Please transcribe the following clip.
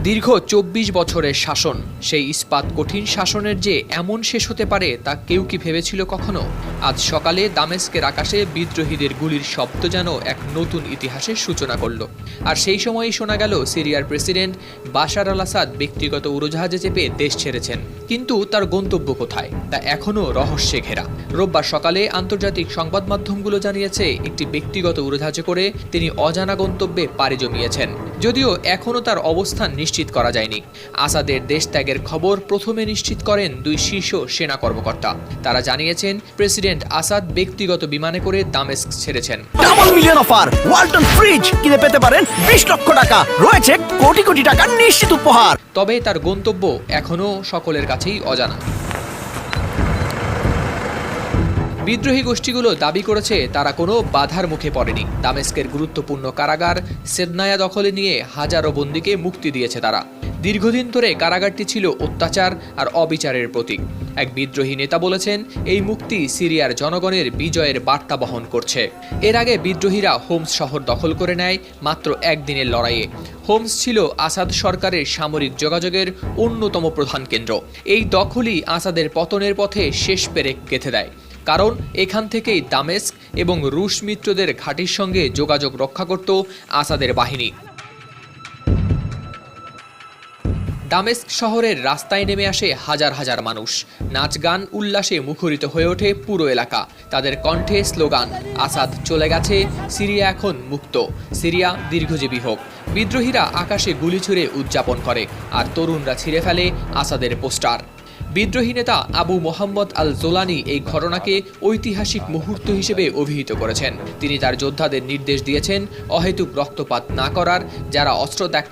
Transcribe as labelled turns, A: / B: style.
A: দীর্ঘ ২৪ বছরের শাসন, সেই ইস্পাত কঠিন শাসনের যে এমন শেষ হতে পারে তা কেউ কি ভেবেছিল কখনো? আজ সকালে দামেস্কের আকাশে বিদ্রোহীদের গুলির শব্দ যেন এক নতুন ইতিহাসের সূচনা করল। আর সেই সময়ই শোনা গেল সিরিয়ার প্রেসিডেন্ট বাশার আল আসাদ ব্যক্তিগত উড়োজাহাজে চেপে দেশ ছেড়েছেন। কিন্তু তার গন্তব্য কোথায় তা এখনও রহস্যে ঘেরা। রোববার সকালে আন্তর্জাতিক সংবাদ মাধ্যমগুলো জানিয়েছে একটি ব্যক্তিগত উড়োজাহাজে করে তিনি অজানা গন্তব্যে পাড়ি জমিয়েছেন। যদিও এখনও তার অবস্থান নিশ্চিত করা যায়নি। আসাদের দেশ ত্যাগের খবর প্রথমে নিশ্চিত করেন দুই শীর্ষ সেনা কর্মকর্তা। তারা জানিয়েছেন প্রেসিডেন্ট আসাদ ব্যক্তিগত বিমানে করে দামেস্ক ছেড়েছেন।
B: Double million offer Walton fridge কিনে পেতে পারেন ২০ লক্ষ টাকা, রয়েছে কোটি কোটি টাকার নিশ্চিত উপহার।
A: তবে তার গন্তব্য এখনও সকলের কাছেই অজানা। বিদ্রোহী গোষ্ঠীগুলো দাবি করেছে তারা কোনো বাধার মুখে পড়েনি। দামেস্কের গুরুত্বপূর্ণ কারাগার সেদনায়া দখলে নিয়ে হাজারো বন্দীকে মুক্তি দিয়েছে তারা। দীর্ঘদিন ধরে কারাগারটি ছিল অত্যাচার আর অবিচারের প্রতীক। এক বিদ্রোহী নেতা বলেছেন এই মুক্তি সিরিয়ার জনগণের বিজয়ের বার্তা বহন করছে। এর আগে বিদ্রোহীরা হোমস শহর দখল করে নেয় মাত্র একদিনের লড়াইয়ে। হোমস ছিল আসাদ সরকারের সামরিক যোগাযোগের অন্যতম প্রধান কেন্দ্র। এই দখলই আসাদের পতনের পথে শেষ পেরেক গেঁথে দেয়। কারণ এখান থেকেই দামেস্ক এবং রুশ মিত্রদের ঘাঁটির সঙ্গে যোগাযোগ রক্ষা করত আসাদের বাহিনী। দামেস্ক শহরের রাস্তায় নেমে আসে হাজার হাজার মানুষ। নাচ গান উল্লাসে মুখরিত হয়ে ওঠে পুরো এলাকা। তাদের কণ্ঠে স্লোগান, আসাদ চলে গেছে, সিরিয়া এখন মুক্ত, সিরিয়া দীর্ঘজীবী হোক। বিদ্রোহীরা আকাশে গুলি ছুড়ে উদযাপন করে আর তরুণরা ছিঁড়ে ফেলে আসাদের পোস্টার। বিদ্রোহী নেতা আবু মোহাম্মদ আল জোলানি এই ঘটনাকে ঐতিহাসিক মুহূর্ত হিসেবে অভিহিত করেছেন। তিনি তার যোদ্ধাদের নির্দেশ দিয়েছেন অহেতুক রক্তপাত না করার, যারা অস্ত্র ত্যাগ